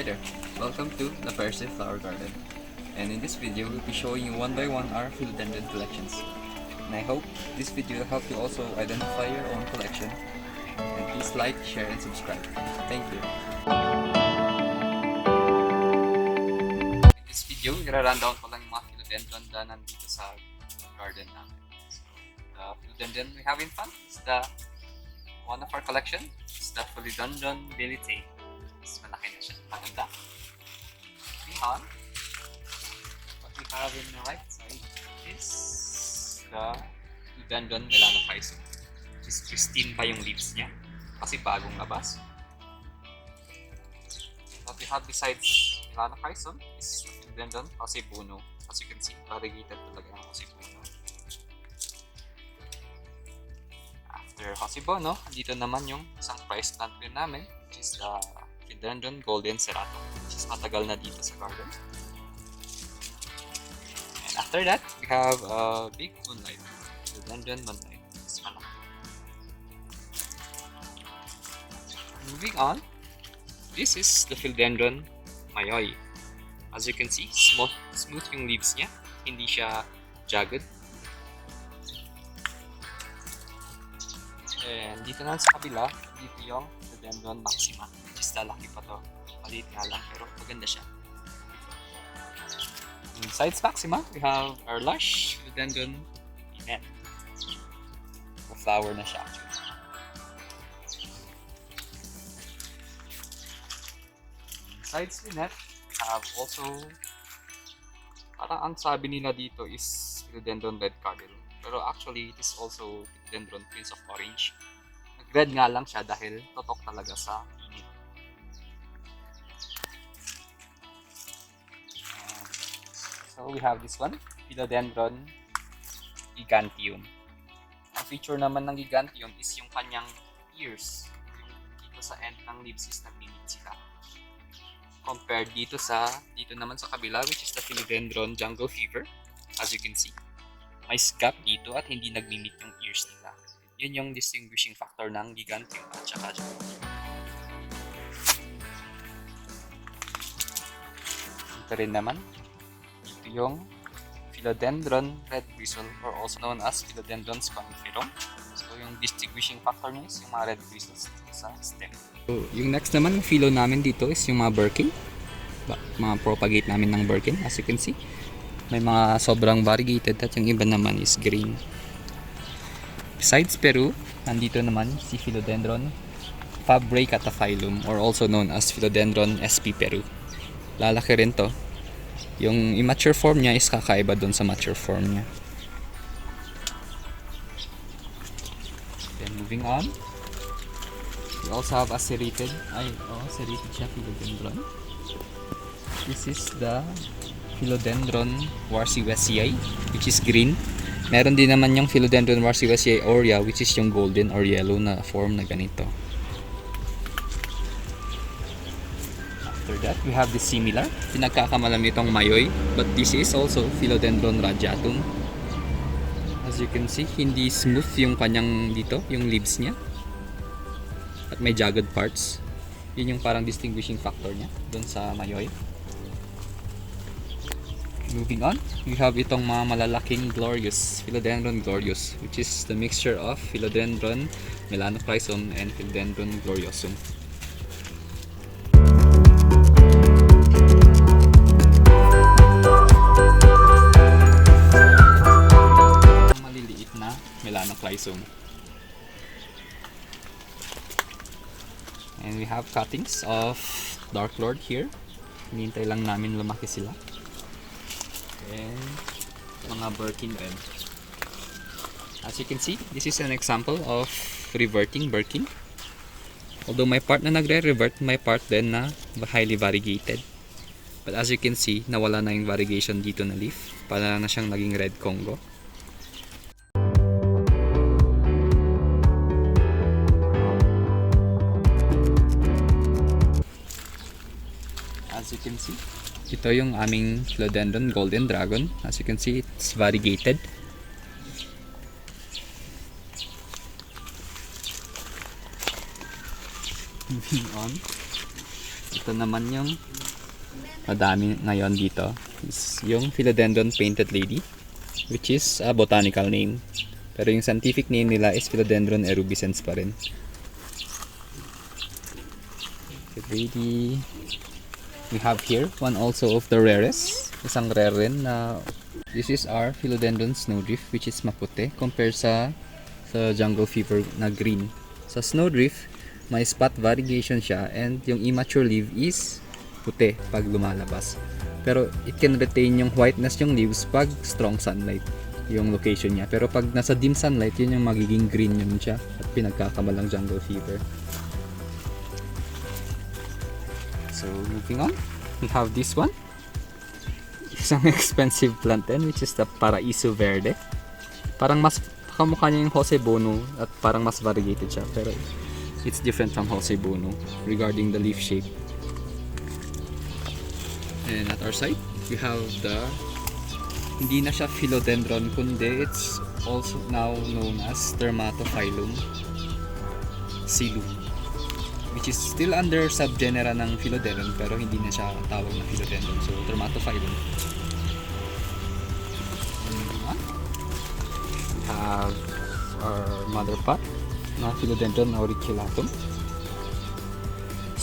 there, welcome to the Percy Flower Garden. And in this video, we'll be showing you one by one our philodendron collections. And I hope this video will help you also identify your own collection. And please like, share, and subscribe. Thank you. In this video, i-rundown ko lang yung mga philodendron na nandito sa garden namin. So, the philodendron we have in front is the one of our collection. It's the Philodendron Lilitae. Mas malaki na siya. Maganda. Moving on. What we have in the right side is the Philodendron Melanophyceum, which is pristine pa yung leaves niya kasi bagong labas. What we have besides Melanophyceum is Philodendron Hosibuno. As you can see, variegated talaga ang Hosibuno. After Hosibuno, dito naman yung isang prize plant rin namin, which is the Philodendron Golden Cerato, which is matagal na dito sa garden. And after that, we have a big moonlight, Philodendron Moonlight. It's malaki. Moving on, this is the Philodendron Mayoi. As you can see, smooth yung leaves niya, hindi siya jagged. And dito na sa kabila, dito yung Philodendron Maxima, which is lalaki pa to. Maliit nga lang, pero maganda siya. Besides Maxima, we have our lush Philodendron Pinette. Flower na siya actually. Besides Pinette, we have also, parang ang sabi nila dito is Philodendron Red Cardinal. Pero actually, it is also Philodendron Prince of Orange. Nag-red nga lang siya dahil totok talaga sa init. So we have this one, Philodendron Giganteum. Ang feature naman ng Giganteum is yung kanyang ears. Dito sa end ng leaves is nag-limit sila. Compared dito naman sa kabila, which is the Philodendron Jungle Fever. As you can see, may gap dito at hindi nag-limit yung ears nila. Yun yung distinguishing factor ng Giganteum at saka ito rin naman, ito yung Philodendron Red Bristle, or also known as Philodendron Spaniferum. So yung distinguishing factor niya is yung mga red bristles sa stem. So yung next naman yung philo namin dito is yung mga Birkin. Mga propagate namin ng Birkin, as you can see. May mga sobrang variegated at yung iba naman is green. Besides Peru, nandito naman si Philodendron Fabricataphyllum, or also known as Philodendron sp Peru. Lalaki rin to. Yung immature form niya is kakaiba dun sa mature form niya. Then moving on, we also have a serrated siya Philodendron. This is the Philodendron Warsi-Wesii, which is green. Meron din naman yung Philodendron Warsi-Wesii aurea, which is yung golden or yellow na form na ganito. After that, we have the similar. Pinagkakamalam nitong Mayoi, but this is also Philodendron Radiatum. As you can see, hindi smooth yung kanyang dito, yung leaves niya. At may jagged parts. Yun yung parang distinguishing factor niya dun sa Mayoi. Moving on, we have itong mga malalaking Glorious, Philodendron Glorious, which is the mixture of Philodendron Melanophyceum and Philodendron Gloriosum. Maliliit na Melanophyceum. And we have cuttings of Dark Lord here. Hinihintay lang namin lumaki sila. And mga Birkin red. As you can see, this is an example of reverting Birkin. Although may part na nagre-revert, may part din na highly variegated. But as you can see, nawala na yung variegation dito na leaf. Para na siyang naging red Congo. As you can see, ito yung aming Philodendron Golden Dragon. As you can see, it's variegated. Moving on. Ito naman yung madami ngayon dito. Is yung Philodendron Painted Lady, which is a botanical name. Pero yung scientific name nila is Philodendron erubescens pa rin. Lady. We have here one also of the rarest. Isang rare rin na this is our Philodendron Snowdrift, which is maputi compare sa jungle fever na green. Sa Snowdrift, may spot variegation siya and yung immature leaf is puti pag lumalabas. Pero it can retain yung whiteness yung leaves pag strong sunlight yung location niya. Pero pag nasa dim sunlight, yun yung magiging green yun siya at pinagkakamalang jungle fever. So moving on, we have this one. Isang expensive plant din, which is the Paraiso Verde. Parang mas kamukha niya yung Jose Bono at parang mas variegated siya. Pero it's different from Jose Bono regarding the leaf shape. And at our side, we have the, hindi na siya Philodendron kundi it's also now known as Dermatophyllum Silum, which is still under subgenera ng Philodendron pero hindi na siya tawag na Philodendron. So Dermatophyllum. We have our mother pot na Philodendron auriculatum.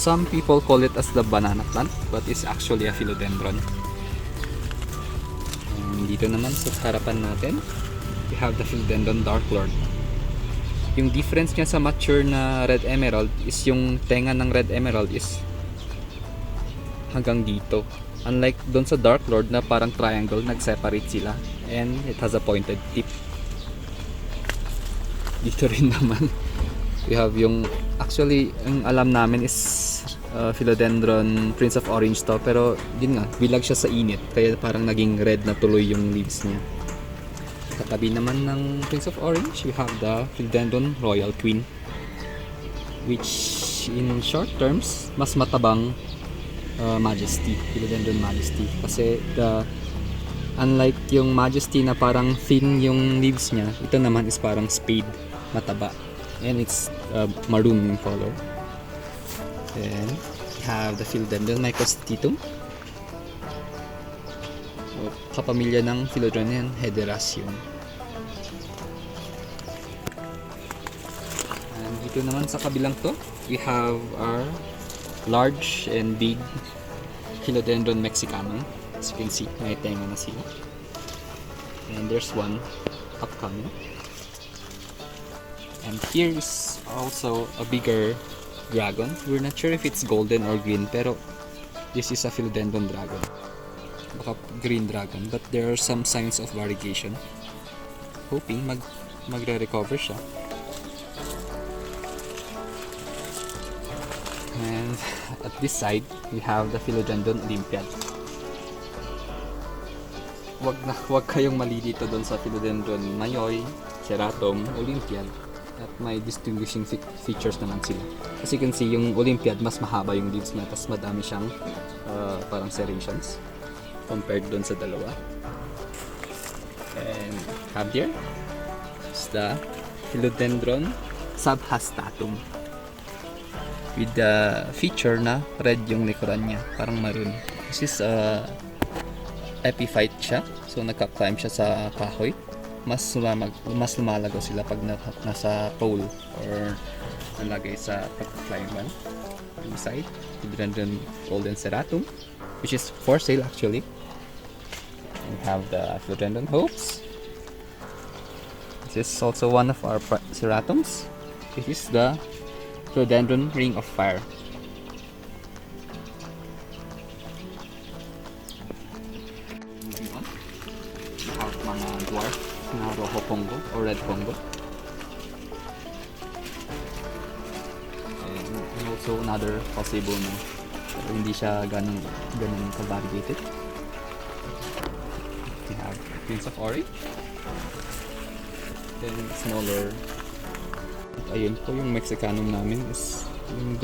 Some people call it as the banana plant, but it's actually a philodendron. And dito naman sa harapan natin, we have the Philodendron Dark Lord. Yung difference niya sa mature na red emerald is yung tenga ng red emerald is hanggang dito. Unlike doon sa Dark Lord na parang triangle, nag-separate sila and it has a pointed tip. Dito rin naman we have yung, actually ang alam namin is Philodendron Prince of Orange to, pero yun nga, bilag siya sa init kaya parang naging red na tuloy yung leaves niya. Katabi naman ng Prince of Orange, we have the Philodendron Royal Queen, which in short terms mas matabang Majesty, Philodendron Majesty, kasi unlike yung Majesty na parang thin yung leaves niya, ito naman is parang spade, mataba. And it's maroon in color. Then we have the Philodendron Mycostitum. So, kapamilya ng Philodendron yan, Hederaceum. And dito naman sa kabilang to, we have our large and big Philodendron Mexicanum. As you can see, may tenga na sila. And there's one upcoming. And here is also a bigger dragon. We're not sure if it's golden or green, pero this is a Philodendron dragon. Baka green dragon, but there are some signs of variegation. Hoping magre-recover siya. And at this side, we have the Philodendron Olympiad. Wag kayong mali dito doon sa Philodendron Mayoy, Ceratum, Olympiad. At may distinguishing features naman sila. As you can see, yung Olympiad mas mahaba yung leaves niya, tapos madami siyang parang serrations compared doon sa dalawa. And have here is the Philodendron Subhastatum with the feature na red yung likuran niya, parang maroon. This is epiphyte siya, so nagka-climb siya sa kahoy. Mas lumalago sila pag nasa pole or nalagay sa climb one. Inside, Philodendron Golden Ceratum, which is for sale actually. We have the Philodendron Hopes. This is also one of our ceratums. This is the Philodendron Ring of Fire. Moving on, we have mga dwarf na Rojo Pongo or Red Pongo. And also another Jose Bono. Pero hindi siya ganun ka-variegated. We have Prince of Orange. Then smaller. At ayun po yung Mexicanum namin is yung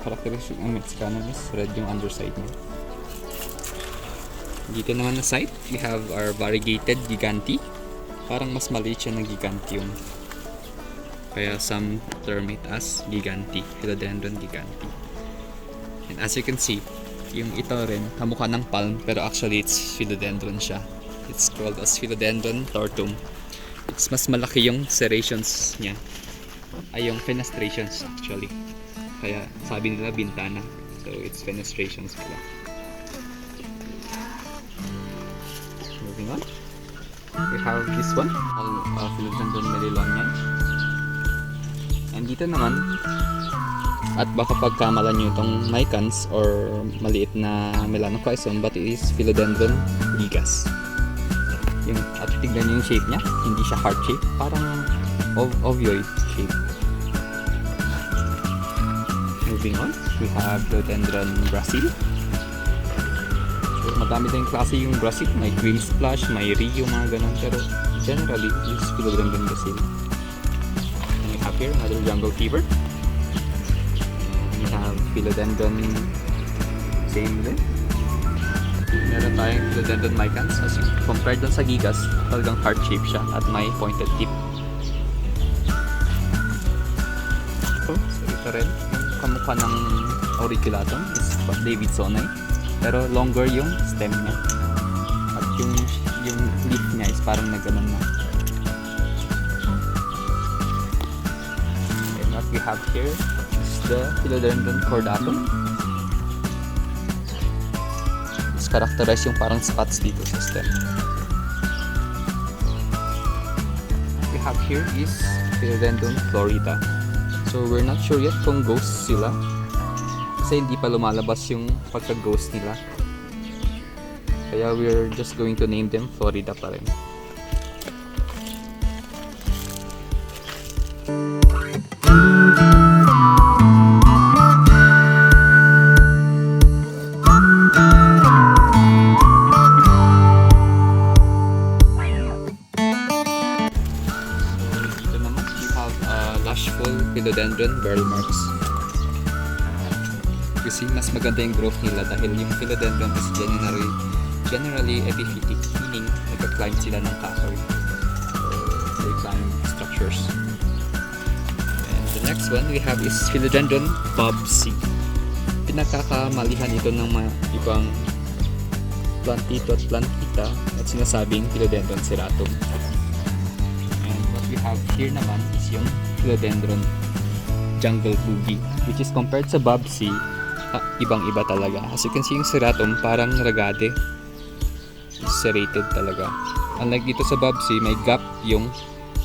characteristic ng Mexicanum is red yung underside niya. Dito naman na side, we have our variegated Giganti. Parang mas maliit siya ng Gigantium. Kaya some term it as Giganti, Philodendron Giganti. And as you can see, yung ito rin, kamukha ng palm, pero actually it's philodendron siya. It's called as Philodendron tortum. It's mas malaki yung serrations niya. Ay, yung fenestrations actually. Kaya sabi nila bintana. So it's fenestrations pala. Moving on. We have this one, Philodendron meliloniae. And dito naman, at baka pagkamalan nyo itong micans or maliit na melanophyson, but it is Philodendron gigas. At tignan nyo yung shape niya, hindi siya heart shape, parang ovoid shape. Moving on, we have Philodendron Brazil. So, madami tayong klase yung Brazil, may green splash, may Rio, mga ganun, pero generally, it's Philodendron Brazil. And we have here another jungle fever. We have Philodendron same din. Meron tayong Philodendron micans. As compared dun sa gigas, talagang heart shape siya at may pointed tip. So ito rin, yung kamukha ng auriculatum is Davidsoni, pero longer yung stem niya. At yung leaf niya is parang nagganon na. And what we have here is the Philodendron cordatum. Characterize yung parang spots dito sa stem. What we have here is Philodendron florida. So we're not sure yet kung ghost sila kasi hindi pa lumalabas yung pagka-ghost nila. Kaya we're just going to name them Florida pa rin. Philodendron barrel marks. You see, mas maganda yung growth nila dahil yung philodendron is generally epiphytic, meaning nagka-climb sila ng kahoy. So, they climb structures. And the next one we have is Philodendron bobsea. Pinagkakamalihan ito ng mga ibang plantito at plantita at sinasabing Philodendron serratum. And what we have here naman is yung Philodendron jungle boogie, which is compared sa bobsea, ibang-iba talaga. As you can see, yung serratum parang ragade, serrated talaga. Unlike dito sa bobsea, may gap yung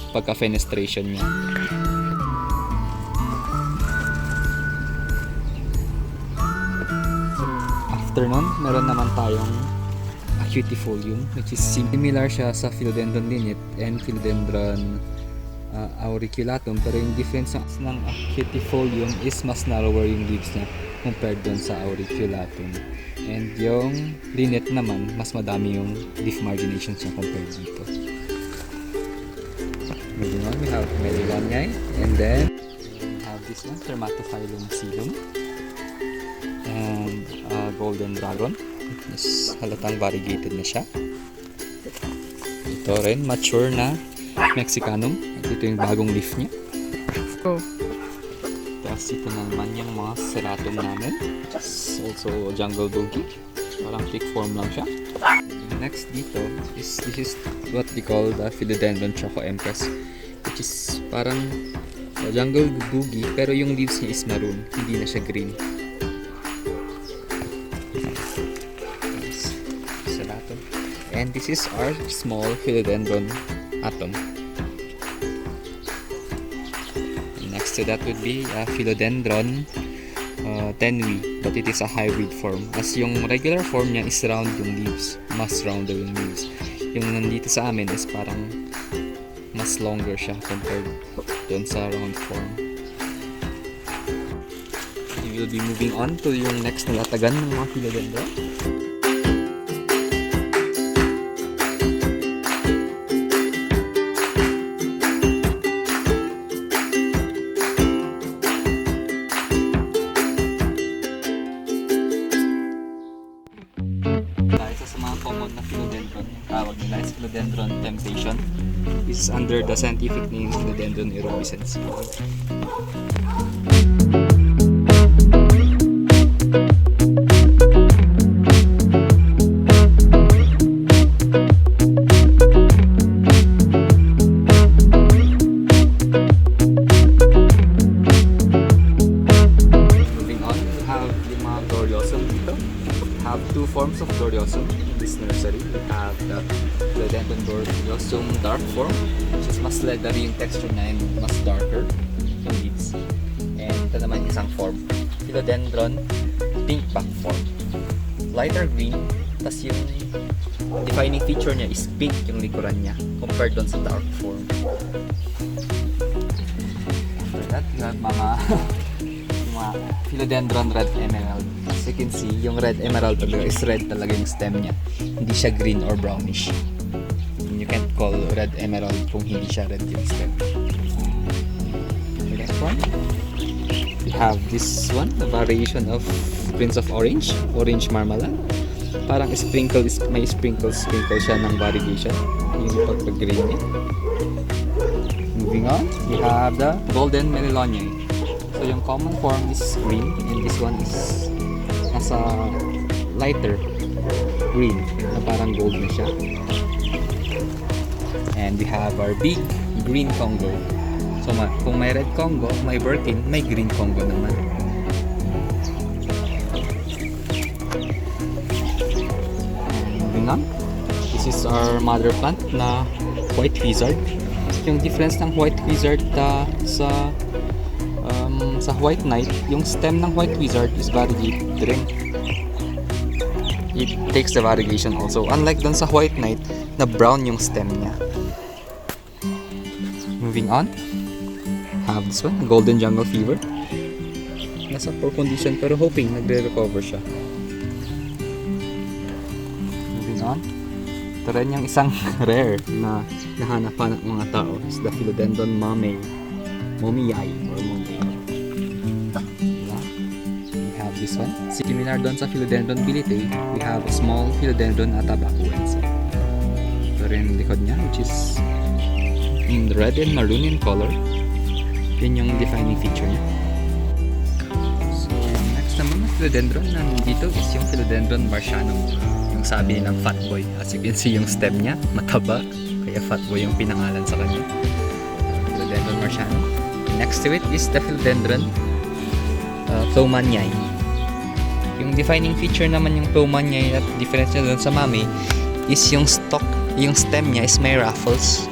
pagka-fenestration niya. After nun, meron naman tayong Acutifolium, which is similar siya sa Philodendron linet and Philodendron auriculatum, pero yung difference ng Acutifolium is mas narrower yung leaves niya compared dun sa auriculatum. And yung linet naman, mas madami yung leaf marginations niya compared dito. Moving on, we have Meliloniae, and then we have this one, Dermatophyllum silum, and Golden Dragon. Is halatang variegated na siya. Ito rin, mature na Mexicanum. Ito yung bagong leaf niya. Tapos ito naman yung mga serratum namin, which is also jungle boogie. Parang thick form lang siya. And next dito is this is what we call the Philodendron Choco Empress, which is parang jungle boogie pero yung leaves niya is maroon, hindi na siya green. Serratum. And this is our small Philodendron atom. So that would be Philodendron tenui, but it is a hybrid form. As yung regular form niya is round yung leaves, mas rounder yung leaves. Yung nandito sa amin is parang mas longer siya compared dun sa round form. We will be moving on to yung next na latagan ng mga Philodendron. Common na Philodendron, tawag nila is Philodendron temptation. This is under the scientific name Philodendron erubescens. gloriosum in this nursery. We have the Philodendron gloriosum dark form, which is mas leathery yung texture niya and mas darker yung leaves. And ito naman isang form, Philodendron pink back form. Lighter green, tas yung defining feature niya is pink yung likuran niya compared doon sa dark form. After that, you have mga Philodendron red emerald. As you can see, yung red emerald talaga is red talaga yung stem niya. Hindi siya green or brownish. You can't call red emerald kung hindi siya red yung stem. The next one, we have this one, the variation of Prince of Orange, Orange Marmalade. Parang may sprinkle siya ng variegation. Yung pagka-green niya. Moving on, we have the Golden Meliloniae. So yung common form is green and this one is nasa lighter green na parang gold na siya. And we have our big green Congo. So kung may red Congo, may Birkin, may green Congo naman. And moving on, this is our mother plant na White Wizard. Yung difference ng White Wizard sa White Knight, yung stem ng White Wizard is variegated rin. It takes the variegation also. Unlike dun sa White Knight, na brown yung stem niya. Moving on, have this one, Golden Jungle Fever. Nasa poor condition pero hoping nagre-recover siya. Moving on, ito rin yung isang rare na nahanapan ng mga tao is the Philodendron Momiae or Momiae. This one. Similar doon sa Philodendron Bilitae, we have a small Philodendron atabacuense. Ito rin yung likod niya, which is red and maroon in color. Yan yung defining feature niya. So, next naman na Philodendron na dito is yung Philodendron marcianum. Yung sabi nilang fat boy. As you can see, yung stem niya, mataba. Kaya fat boy yung pinangalan sa kanya. Philodendron marcianum. Next to it is the Philodendron Ploumaniae. Yung defining feature naman yung Ploumaniae at difference niya doon sa mami is yung stem niya is may ruffles.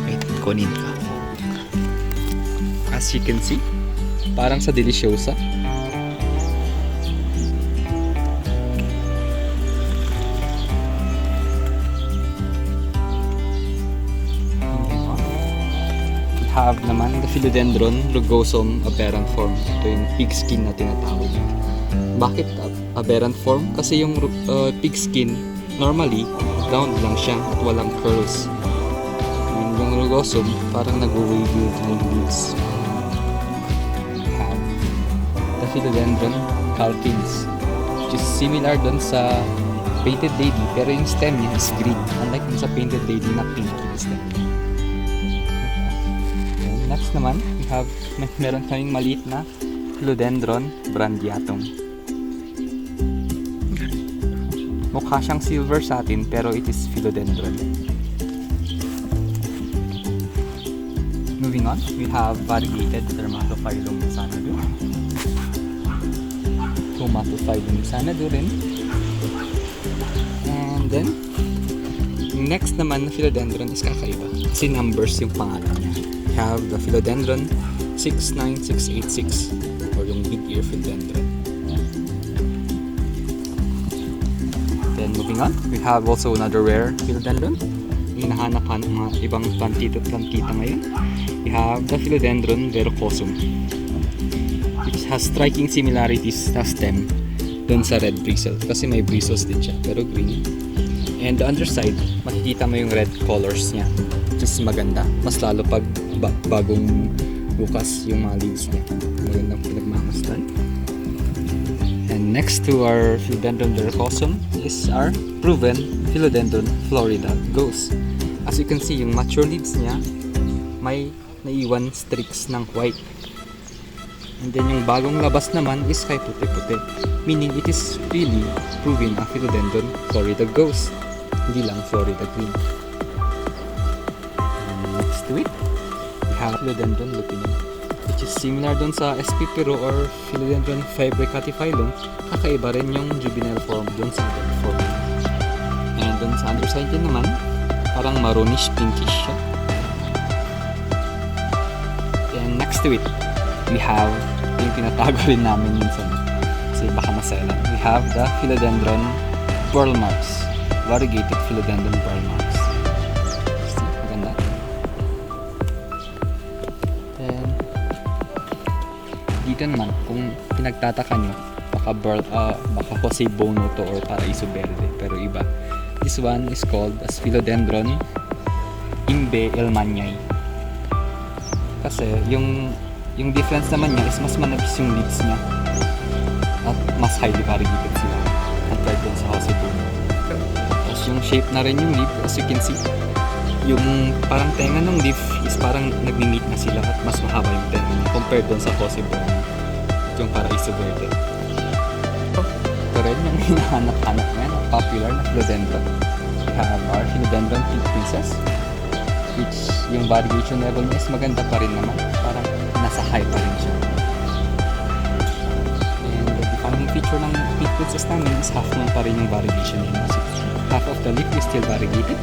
Wait, kunin ka. As you can see, parang sa Deliciosa. Have naman the Philodendron rugosum aberrant form. Ito yung pig skin na tinatawag. Bakit aberrant form? Kasi yung pig skin normally round lang siya at walang curls. Yung rugosum parang nag-wavy yung leaves. Have the Philodendron calkins, which is similar dun sa painted lady pero yung stem niya is green, unlike dun sa painted lady na pink yung stem. Next naman, we have meron kaming maliit na Philodendron brandiatum. Mukha siyang silver sa atin pero it is Philodendron. Moving on, we have variegated Dermatophyllum sanadu. Dermatophyllum sanadu rin. And then, next naman na Philodendron is kakaiba kasi numbers yung pangalan niya. Have the Philodendron 69686 or yung big ear Philodendron. Then moving on, we have also another rare Philodendron. Hinahanap ng mga ibang plantita ngayon. We have the Philodendron verrucosum, which has striking similarities sa stem dun sa red bristle kasi may bristles din siya pero green. And the underside, makikita mo yung red colors niya, which is maganda. Mas lalo pag bagong bukas yung mga leaves niya. Magandang pinagmamasdan. And next to our Philodendron verrucosum is our proven Philodendron Florida Ghost. As you can see, yung mature leaves niya may naiwan streaks ng white. And then yung bagong labas naman is kay puti-puti. Meaning it is really proven a Philodendron Florida Ghost. Hindi lang Florida Green. And next to it, we have Philodendron lupinum, which is Similar dun sa SP or Philodendron fibricati-phylum, kakaiba rin yung juvenile form dun sa adult form. And dun sa underside din naman, parang maronish pinkish siya. And next to it, we have yung tinatago rin namin minsan kasi baka maselan. We have the Philodendron pearl marks, variegated Philodendron pearl marks. See, maganda. Then dito naman, kung pinagtataka nyo, baka Jose Bono to or Paraiso Verde, pero iba. This one is called as Philodendron Imbe Elmaniae. Kasi yung difference naman niya is mas manapis yung leaves niya at mas highly variegated sila compared dun sa Jose Bono. Tapos yung shape na rin yung leaf, as you can see, yung parang tenga ng leaf is parang nagmi-meet na sila at mas mahaba yung tenga niya compared dun sa Jose Bono at yung Paraiso Verde. Ito rin yung hinahanap-hanap ngayon, popular na Philodendron. We have our Philodendron Pink Princess, which yung variegation level niya is maganda pa rin naman, parang nasa high pa rin siya. And the defining feature ng Pink Princess namin is half moon pa rin yung variegation niya. So, half of the leaf is still variegated,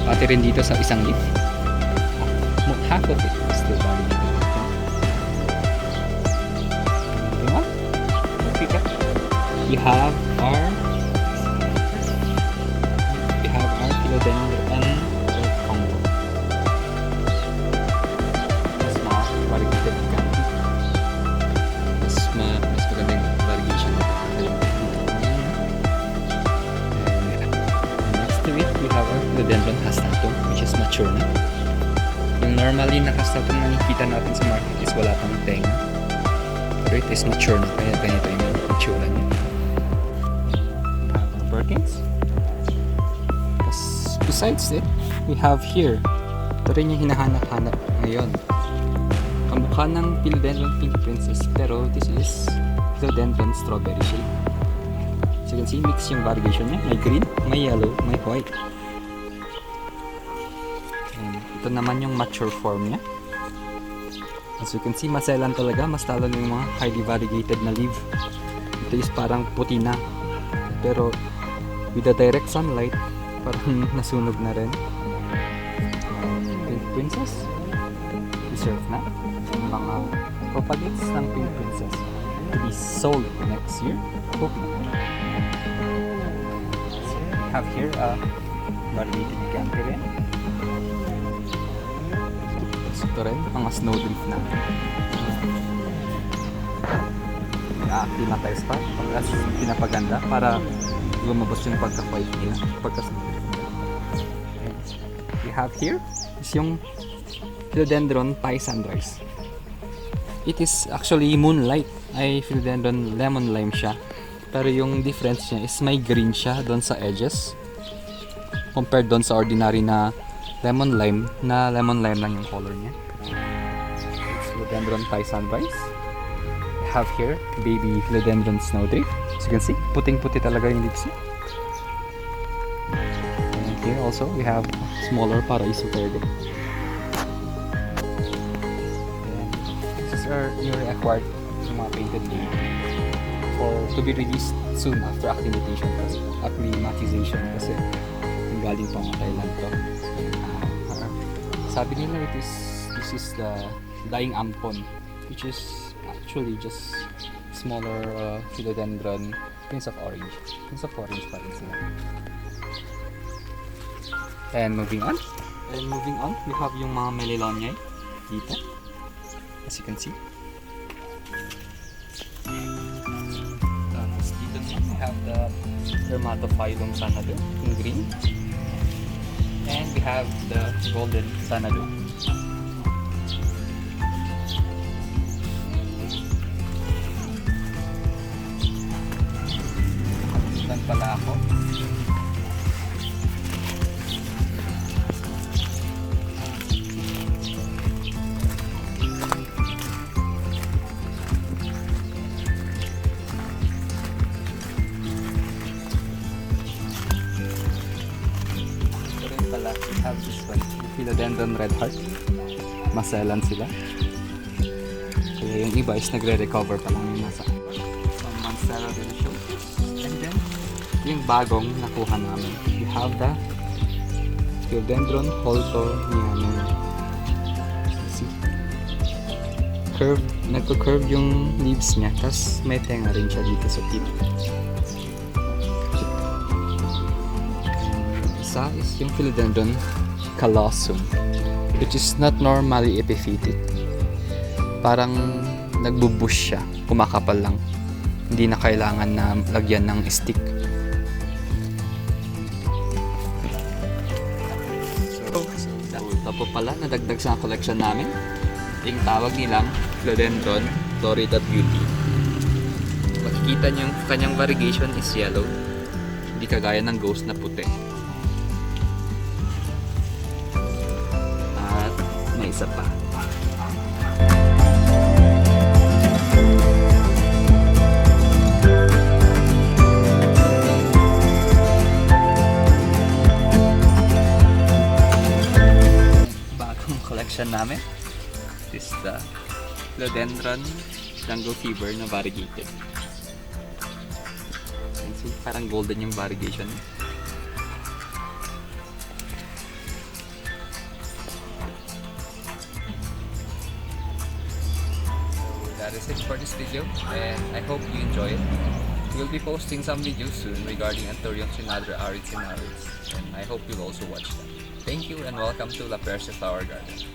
pati rin dito sa isang leaf, half of it is still variegated. We have our Philodendron Red Congo. Mas variegated gampi. Mas magandang variegation. Next to it, we have our Philodendron Hastatum, which is mature na. Yung normally na Hastatum na nakikita natin sa market is wala pang tenga. Pero it is mature na, kaya ganito yung itsura niya. Birkins. Besides it, we have here, ito rin yung hinahanap-hanap ngayon. Kamukha ng Philodendron Pink Princess, pero this is Philodendron Strawberry shape. So you can see, mix yung variegation niya. May green, may yellow, may white. And ito naman yung mature form niya. As you can see, maselan talaga, mas talo na yung mga highly variegated na leaf. Ito is parang puti na, pero with the direct sunlight, parang nasunog na rin. Pink Princess, reserve na. Yung mga propagates ng Pink Princess to be sold next year, hopefully. So, we have here a variegated gampi rin. So, ito rin, mga snowdrift na. Pinatay pa, pinapaganda para lumabas yung pagka-white nila, pagka-snowdrift. We have here is yung Philodendron Thai Sunrise. It is actually moonlight, ay Philodendron lemon lime siya, pero yung difference niya is may green siya doon sa edges compared doon sa ordinary na lemon lime lang yung color niya. It's Philodendron Thai Sunrise. We have here baby Philodendron Snowdrift. As you can see, puting-puti talaga yung leaves niya. And here also we have smaller Paraiso Verde. This is our newly acquired mga painted baby to be released soon after acclimatization kasi galing pa mga Thailand to. Sabi nila this is the dying ampon, which is actually just smaller Philodendron Prince of Orange. Prince of Orange pa rin sila. And moving on, we have yung mga Meliloniae dito. As you can see. Tapos dito naman, we have the Dermatophyllum Xanadu in green. And we have the Golden Xanadu. Saan pala ako? We have this one, Philodendron Red Heart. Maselan sila. yung iba is nagre-recover pa lang yung nasa some Monstera really show. And then, yung bagong nakuha namin. We have the Philodendron Holtonianum. See? Curve, nagko-curve yung leaves niya, tas may tenga rin siya dito sa tip. Isa is yung Philodendron callosum, which is not normally epiphytic. Parang nagbubush siya, kumakapal lang. Hindi na kailangan na lagyan ng stick. So ito po pala, nadagdag sa collection namin. Yung tawag nilang Philodendron Florida Beauty. Makikita niyo yung kanyang variegation is yellow. Hindi kagaya ng ghost na puti. At may isa pa. Bagong collection namin is the Philodendron Jungle Fever na variegated. See, parang golden yung variegation. So that is it for this video, and I hope you enjoy it. We'll be posting some videos soon regarding Anthuriums and other arid scenarios, and I hope you'll also watch them. Thank you and welcome to La Persia Flower Garden.